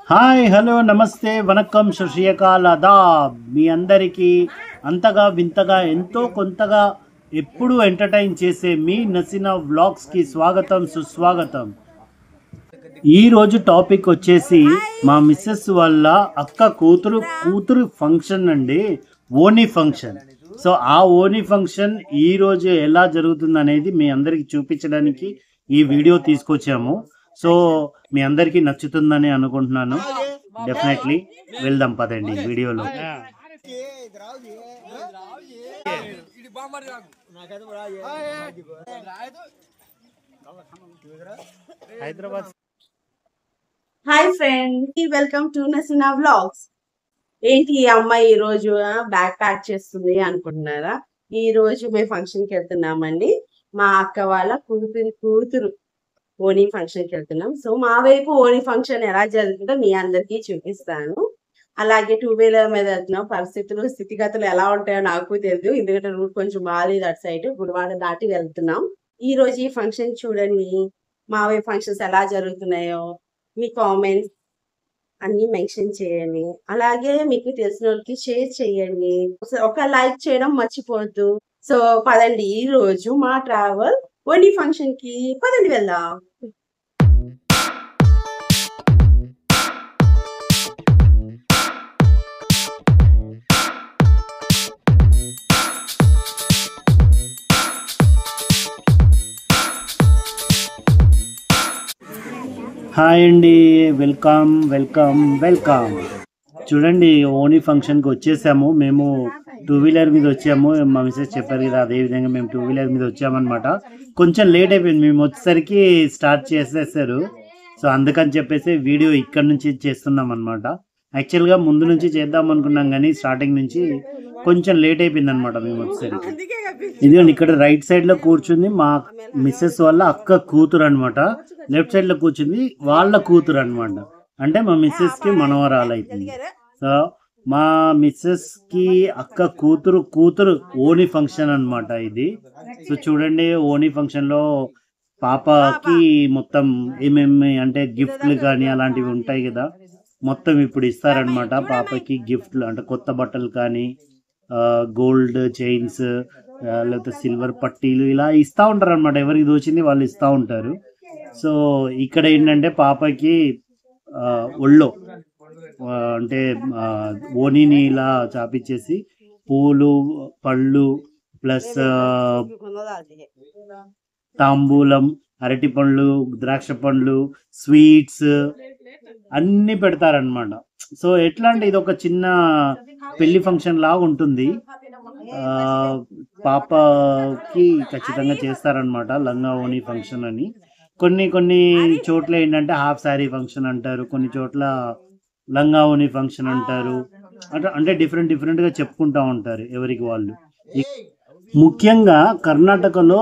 Hi hello నమస్తే వనక్కం శ్రీకాల్ అదాబ్ మీ అందరికీ అంతగా వింతగా ఎంతో కొంతగా ఎప్పుడు ఎంటర్టైన్ చేసే మీ నసీనా వ్లాగ్స్కి స్వాగతం సుస్వాగతం. ఈరోజు టాపిక్ వచ్చేసి మా మిస్సెస్ వాళ్ళ అక్క కూతురు ఫంక్షన్ అండి, ఓనీ ఫంక్షన్. సో ఆ ఓనీ ఫంక్షన్ ఈరోజు ఎలా జరుగుతుంది అనేది మీ అందరికీ చూపించడానికి ఈ వీడియో తీసుకొచ్చాము. సో మీ అందరికీ నచ్చుతుందని అనుకుంటున్నాను. డెఫినెట్లీ వెళ్దాం పదండి వీడియోలో. Hyderabad. Hi friend, welcome to Naseena vlogs. ఏంటి ఈ అమ్మాయి ఈ రోజు బ్యాగ్ ప్యాక్ చేస్తుంది అనుకుంటున్నారా? ఈ రోజు మేము ఫంక్షన్ కి వెళ్తున్నామండి. మా అక్క వాళ్ళ కూతురు ఓనీ ఫంక్షన్ కి వెళ్తున్నాం. సో మా వైపు ఓనీ ఫంక్షన్ ఎలా జరుగుతుందో మీ అందరికీ చూపిస్తాను. అలాగే 2 వీలర్ మీద వెళ్తున్నాం. స్థితిగతులు ఎలా ఉంటాయో నాకు తెలియదు, ఎందుకంటే రూట్ కొంచెం బాగాలేదు. అటు సైడ్ గుడివాడ దాటి వెళ్తున్నాం. ఈ రోజు ఈ ఫంక్షన్ చూడండి. మా వైపు ఫంక్షన్స్ ఎలా జరుగుతున్నాయో మీ కామెంట్స్ అన్ని మెన్షన్ చేయండి. అలాగే మీకు తెలిసిన వాళ్ళకి షేర్ చేయండి. ఒక లైక్ చేయడం మర్చిపోవద్దు. సో పదండి, ఈ రోజు మా ట్రావెల్ ఓనీ ఫంక్షన్ కి పదండి వెళ్దాం. హాయ్ అండి, వెల్కమ్ వెల్కమ్ వెల్కమ్. చూడండి, ఓనీ ఫంక్షన్కి వచ్చేసాము. మేము 2 వీలర్ మీద వచ్చాము. మా మిసెస్ చెప్పారు కదా, అదేవిధంగా మేము 2 వీలర్ మీద వచ్చామన్నమాట. కొంచెం లేట్ అయిపోయింది, మేము వచ్చేసరికి స్టార్ట్ చేసేసారు. సో అందుకని చెప్పేసి వీడియో ఇక్కడ నుంచి చేస్తున్నాం అనమాట. యాక్చువల్గా ముందు నుంచి చేద్దాం అనుకున్నాం, కానీ స్టార్టింగ్ నుంచి కొంచెం లేట్ అయిపోయింది అనమాట మేము వచ్చేసరికి. ఇదిగోండి, ఇక్కడ రైట్ సైడ్లో కూర్చుంది మా మిస్సెస్ వాళ్ళ అక్క కూతురు అనమాట. లెఫ్ట్ సైడ్లో కూర్చుంది వాళ్ళ కూతురు అనమాట. అంటే మా మిస్సెస్కి మనవరాలు అవుతుంది. సో మా మిస్సెస్కి అక్క కూతురు ఓనీ ఫంక్షన్ అనమాట ఇది. సో చూడండి, ఓనీ ఫంక్షన్లో పాపకి మొత్తం ఏమేమి అంటే గిఫ్ట్లు కానీ అలాంటివి ఉంటాయి కదా, మొత్తం ఇప్పుడు ఇస్తారనమాట. పాపకి గిఫ్ట్లు అంటే కొత్త బట్టలు కానీ, గోల్డ్ చైన్స్, లేకపోతే సిల్వర్ పట్టీలు ఇలా ఇస్తూ ఉంటారు అనమాట. ఎవరికి దోచింది వాళ్ళు ఇస్తూ ఉంటారు. సో ఇక్కడ ఏంటంటే పాపకి ఒళ్ళో అంటే ఓనీని ఇలా చాపిచ్చేసి పూలు పళ్ళు ప్లస్ తాంబూలం, అరటి పండ్లు, ద్రాక్ష పండ్లు, స్వీట్స్ అన్నీ పెడతారనమాట. సో ఎట్లా అంటే ఇది ఒక చిన్న పెళ్లి ఫంక్షన్ లాగా ఉంటుంది. పాపకి ఖచ్చితంగా చేస్తారనమాట లంగా ఓనీ ఫంక్షన్ అని. కొన్ని చోట్ల ఏంటంటే హాఫ్ శారీ ఫంక్షన్ అంటారు, కొన్ని చోట్ల లంగా ఓనీ ఫంక్షన్ అంటారు. అంటే డిఫరెంట్గా చెప్పుకుంటూ ఉంటారు ఎవరికి వాళ్ళు. ముఖ్యంగా కర్ణాటకలో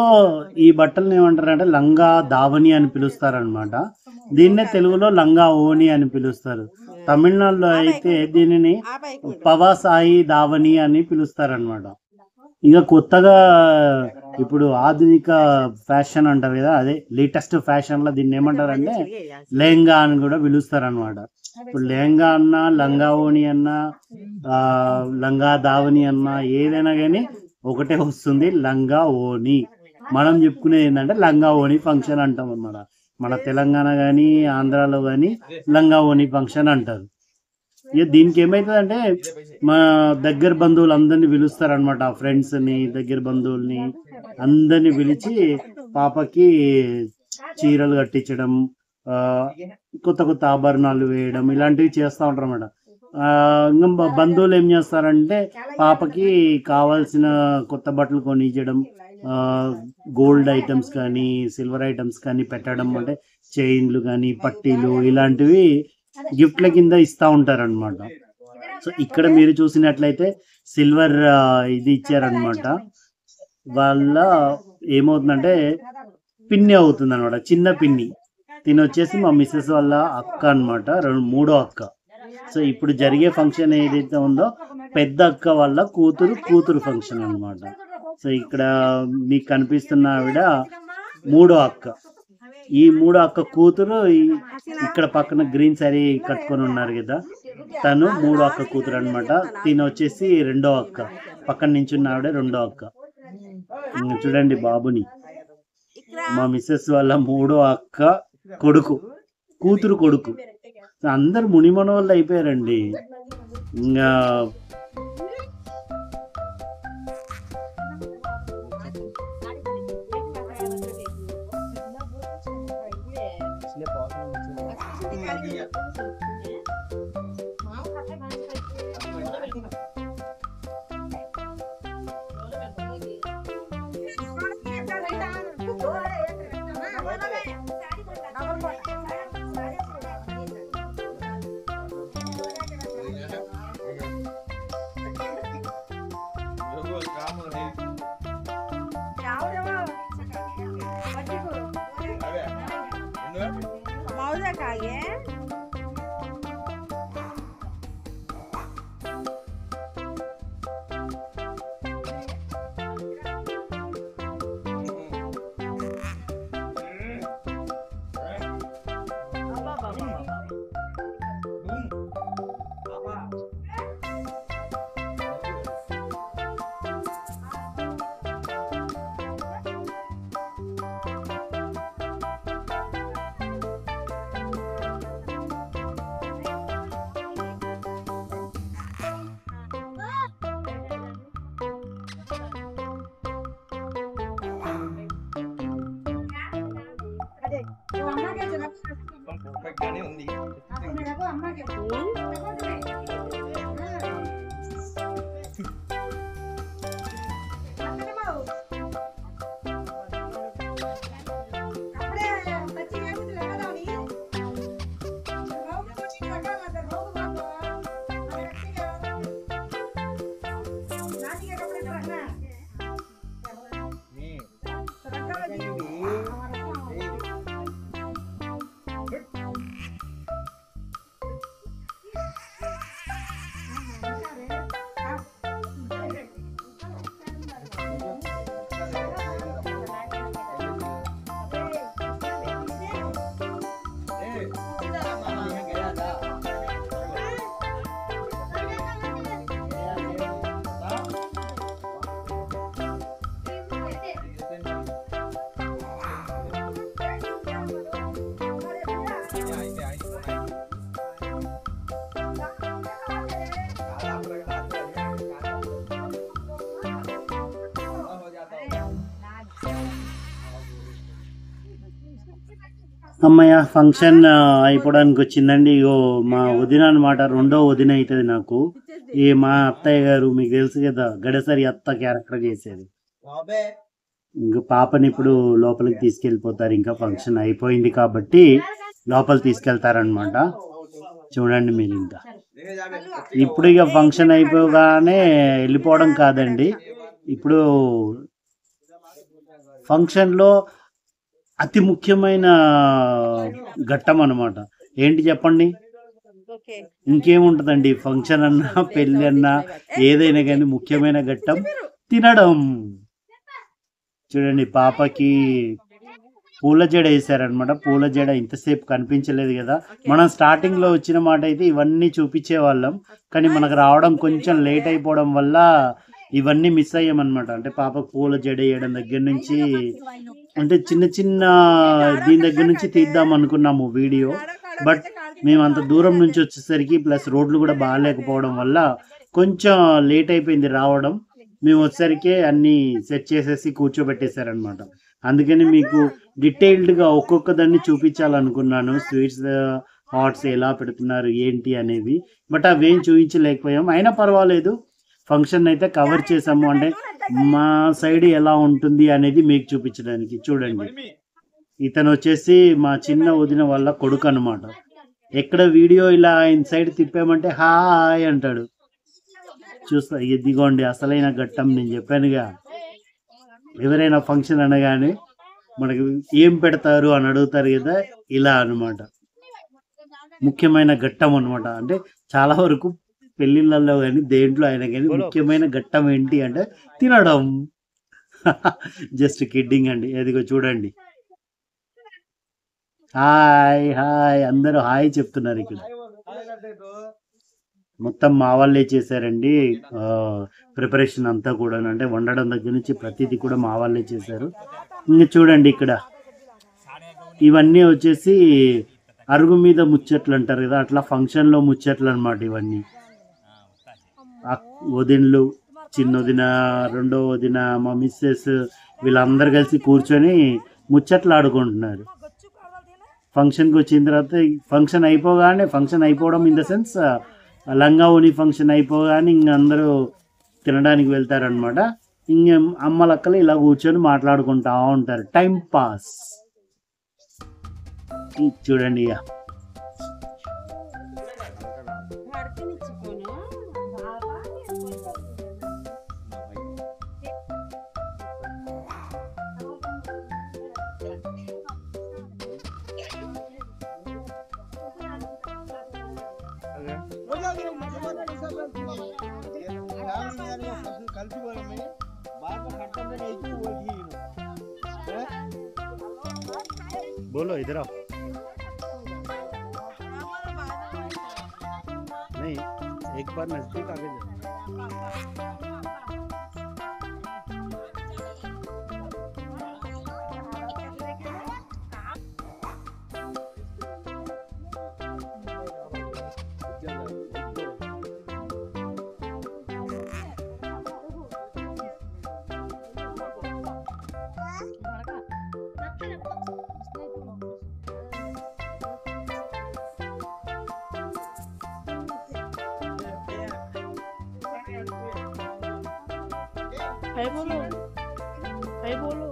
ఈ బట్టలను ఏమంటారంటే లంగా దావని అని పిలుస్తారనమాట. దీన్నే తెలుగులో లంగా ఓని అని పిలుస్తారు. తమిళనాడులో అయితే దీనిని పవాసాయి దావని అని పిలుస్తారనమాట. ఇక కొత్తగా ఇప్పుడు ఆధునిక ఫ్యాషన్ అంటారు కదా, అదే లేటెస్ట్ ఫ్యాషన్లో దీన్ని ఏమంటారంటే లెహంగా అని కూడా పిలుస్తారనమాట. ఇప్పుడు లెహంగా అన్నా, లంగా ఓని అన్నా, లంగా దావని అన్నా ఏదైనా కానీ ఒకటే వస్తుంది, లంగా ఓని. మనం చెప్పుకునేది ఏంటంటే లంగా ఓని ఫంక్షన్ అంటాం అన్నమాట. మన తెలంగాణ కానీ ఆంధ్రాలో కానీ లంగా ఓని ఫంక్షన్ అంటారు. ఇక దీనికి ఏమవుతుందంటే మా దగ్గర బంధువులు అందరినీ పిలుస్తారనమాట. ఫ్రెండ్స్ని, దగ్గర బంధువుల్ని అందరినీ పిలిచి పాపకి చీరలు కట్టించడం, కొత్త ఆభరణాలు వేయడం ఇలాంటివి చేస్తూ ఉంటారు అన్నమాట. ఇంకా బంధువులు ఏం చేస్తారంటే పాపకి కావాల్సిన కొత్త బట్టలు కొనిచ్చడం, గోల్డ్ ఐటమ్స్ కానీ సిల్వర్ ఐటమ్స్ కానీ పెట్టడం, అంటే చైన్లు కానీ పట్టీలు ఇలాంటివి గిఫ్ట్ల కింద ఇస్తూ ఉంటారనమాట. సో ఇక్కడ మీరు చూసినట్లయితే సిల్వర్ ఇది ఇచ్చారనమాట. వాళ్ళ ఏమవుతుందంటే పిన్ని అవుతుంది అనమాట, చిన్న పిన్ని. తినొచ్చేసి మా మిస్సెస్ వాళ్ళ అక్క అనమాట, మూడో అక్క. సో ఇప్పుడు జరిగే ఫంక్షన్ ఏదైతే ఉందో పెద్ద అక్క వాళ్ళ కూతురు ఫంక్షన్ అనమాట. సో ఇక్కడ మీకు కనిపిస్తున్న ఆవిడ మూడో అక్క. ఈ మూడో అక్క కూతురు ఇక్కడ పక్కన గ్రీన్ సారీ కట్టుకొని ఉన్నారు కదా, తను మూడో అక్క కూతురు అనమాట. తిన వచ్చేసి రెండో అక్క, పక్కన నించున్న ఆవిడ రెండో అక్క. చూడండి బాబుని, మా మిస్సెస్ వాళ్ళ మూడో అక్క కొడుకు, కూతురు కొడుకు. అందరు మునిమన వాళ్ళు అయిపోయారండి. ఇంకా అమ్మయ్య ఫంక్షన్ అయిపోవడానికి వచ్చిందండి. ఇగో మా వదిన అనమాట, రెండో వదిన అవుతుంది నాకు. ఈ మా అత్తయ్య గారు మీకు తెలుసు కదా, గడసరి అత్త క్యారెక్టర్ చేసేది. ఇంక పాపని ఇప్పుడు లోపలికి తీసుకెళ్ళిపోతారు. ఇంకా ఫంక్షన్ అయిపోయింది కాబట్టి లోపల తీసుకెళ్తారనమాట. చూడండి మీరు. ఇంకా ఇప్పుడు ఇక ఫంక్షన్ అయిపోగానే వెళ్ళిపోవడం కాదండి, ఇప్పుడు ఫంక్షన్లో అతి ముఖ్యమైన ఘట్టం అనమాట. ఏంటి చెప్పండి? ఇంకేముంటుందండి, ఫంక్షన్ అన్నా పెళ్ళి అన్నా ఏదైనా కానీ ముఖ్యమైన ఘట్టం తినడం. చూడండి పాపకి పూల జడ వేసారనమాట. పూల జడ ఇంతసేపు కనిపించలేదు కదా. మనం స్టార్టింగ్ లో వచ్చిన మాట అయితే ఇవన్నీ చూపించే వాళ్ళం, కానీ మనకు రావడం కొంచెం లేట్ అయిపోవడం వల్ల ఇవన్నీ మిస్ అయ్యామన్నమాట. అంటే పాపకు పూల జడ వేయడం దగ్గర నుంచి, అంటే చిన్న చిన్న దీని దగ్గర నుంచి తీద్దాం అనుకున్నాము వీడియో. బట్ మేము అంత దూరం నుంచి వచ్చేసరికి ప్లస్ రోడ్లు కూడా బాగాలేకపోవడం వల్ల కొంచెం లేట్ అయిపోయింది రావడం. మేము వచ్చేసరికి అన్ని సెట్ చేసేసి కూర్చోబెట్టేశారనమాట. అందుకని మీకు డీటెయిల్డ్గా ఒక్కొక్క దాన్ని చూపించాలనుకున్నాను, స్వీట్స్ హాట్స్ ఎలా పెడుతున్నారు ఏంటి అనేది. బట్ అవేం చూపించలేకపోయాం. అయినా పర్వాలేదు, ఫంక్షన్ అయితే కవర్ చేసాము. అంటే మా సైడ్ ఎలా ఉంటుంది అనేది మీకు చూపించడానికి. చూడండి, ఇతను వచ్చేసి మా చిన్న వదిన వాళ్ళ కొడుకు అనమాట. ఎక్కడ వీడియో ఇలా ఇన్సైడ్ తిప్పామంటే హాయ్ అంటాడు. చూస్తా, ఇదిగోండి అసలైన ఘట్టం. నేను చెప్పానుగా, ఎవరైనా ఫంక్షన్ అనగానే మనకి ఏం పెడతారు అని అడుగుతారు కదా, ఇలా అనమాట. ముఖ్యమైన ఘట్టం అనమాట. అంటే చాలా వరకు పెళ్ళిళ్ళల్లో కానీ దేంట్లో అయినా కానీ ముఖ్యమైన ఘట్టం ఏంటి అంటే తినడం. జస్ట్ కిడ్డింగ్ అండి. అదిగో చూడండి, హాయ్ హాయ్ అందరూ హాయ్ చెప్తున్నారు ఇక్కడ. మొత్తం మా వాళ్ళే చేశారండి ప్రిపరేషన్ అంతా కూడా, అంటే వండడం దగ్గర నుంచి ప్రతిదీ కూడా మా వాళ్ళే చేశారు. ఇంకా చూడండి ఇక్కడ ఇవన్నీ వచ్చేసి అరుగు మీద ముచ్చట్లు అంటారు కదా, అట్లా ఫంక్షన్లో ముచ్చట్లు అనమాట ఇవన్నీ. వదినలు, చిన్నొదిన, రెండో వదిన, మా మిస్సెస్ వీళ్ళందరూ కలిసి కూర్చొని ముచ్చట్లు ఆడుకుంటున్నారు. ఫంక్షన్కి వచ్చిన తర్వాత ఫంక్షన్ అయిపోవడం ఇన్ ద సెన్స్ లంగా ఓని ఫంక్షన్ అయిపోగానే ఇంక అందరూ తినడానికి వెళ్తారనమాట. ఇంక అమ్మలక్కలు ఇలా కూర్చొని మాట్లాడుకుంటా ఉంటారు, టైం పాస్. చూడండి ఇక बोलो इधर आओ. नहीं, एक बार नजदीक आगे जाओ. हाय बोलो, हाय बोलो.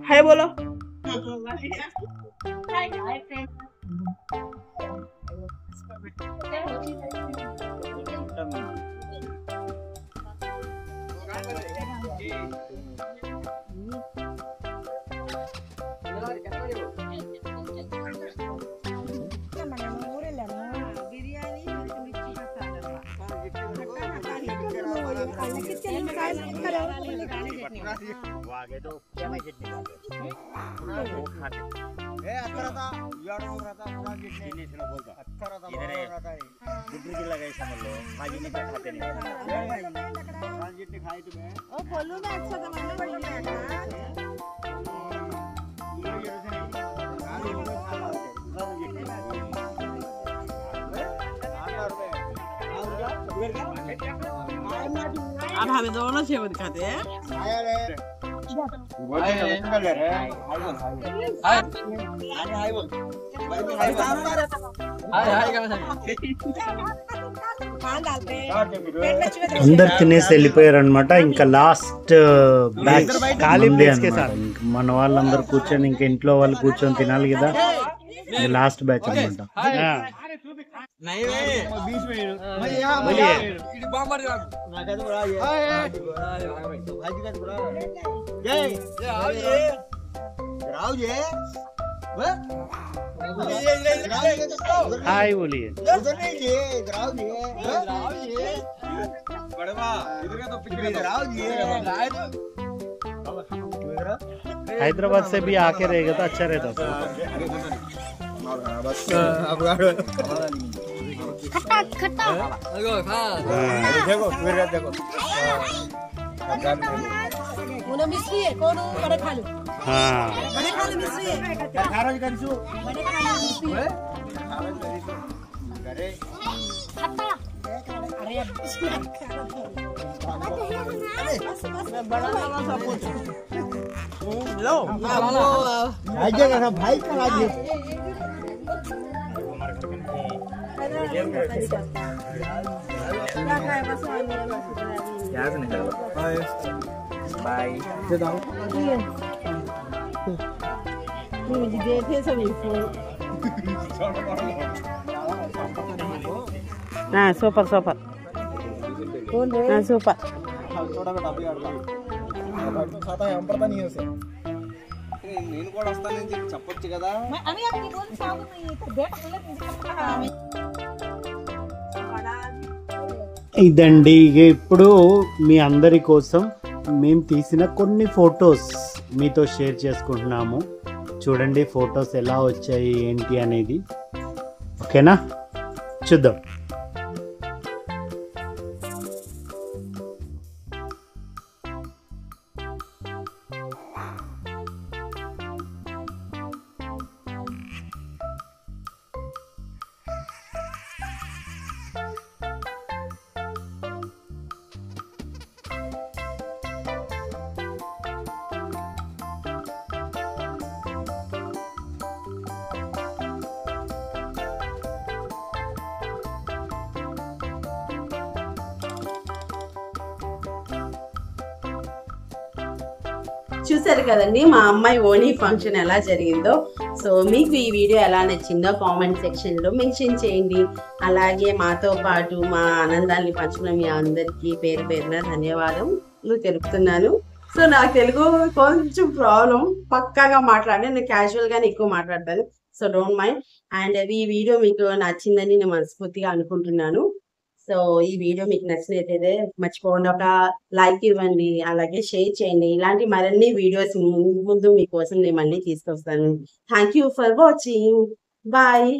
हाय बोलो. Hi friend. अब हमें दोनों सेव दिखाते हैं. అందరు తినేసి వెళ్ళిపోయారు అనమాట. ఇంకా లాస్ట్ బ్యాచ్ ఖాళీ ప్లేస్ కే సార్ మన వాళ్ళందరూ కూర్చొని ఇంకా ఇంట్లో వాళ్ళు కూర్చొని తినాలి కదా, లాస్ట్ బ్యాచ్ అనమాట. हाय बोलिए. हैदराबाद से भी आके रहेगा तो अच्छा रहता. खट्टा खट्टा देखो देखो उन्हें मिस्री है कौन बड़े खा लो. हाँ बड़े खा लो मिस्री है खारो जी करिसु बड़े खा लो मिस्री है अरे खट्टा अरे बड़ा वाला सब कुछ लो भाई का भाई का आज बाय సూపర్ సూపర్ సూపర్. నేను కూడా వస్తానని చెప్పి చెప్పొచ్చు కదా. ఇదండి ఇక ఇప్పుడు మీ అందరి కోసం మేము తీసిన కొన్ని ఫొటోస్ మీతో షేర్ చేసుకుంటున్నాము. చూడండి ఫొటోస్ ఎలా వచ్చాయి ఏంటి అనేది. ఓకేనా, చూద్దాం. చూసారు కదండి మా అమ్మాయి ఓణీ ఫంక్షన్ ఎలా జరిగిందో. సో మీకు ఈ వీడియో ఎలా నచ్చిందో కామెంట్ సెక్షన్ లో మెన్షన్ చేయండి. అలాగే మాతో పాటు మా ఆనందాన్ని పంచుకున్న మీ అందరికీ పేరు పేరున ధన్యవాదాలు తెలుపుతున్నాను. సో నాకు తెలుగు కొంచెం ప్రాబ్లం, పక్కాగా మాట్లాడే నేను క్యాజువల్ గానే ఎక్కువ మాట్లాడతాను. So don't mind. అండ్ ఈ వీడియో మీకు నచ్చిందని నేను మనస్ఫూర్తిగా అనుకుంటున్నాను. సో ఈ వీడియో మీకు నచ్చినట్లయితే మర్చిపోకుండా ఒక లైక్ ఇవ్వండి, అలాగే షేర్ చేయండి. ఇలాంటి మరిన్ని వీడియోస్ ముందు మీకోసం నేను మళ్ళీ తీసుకొస్తాను. Thank you for watching. Bye.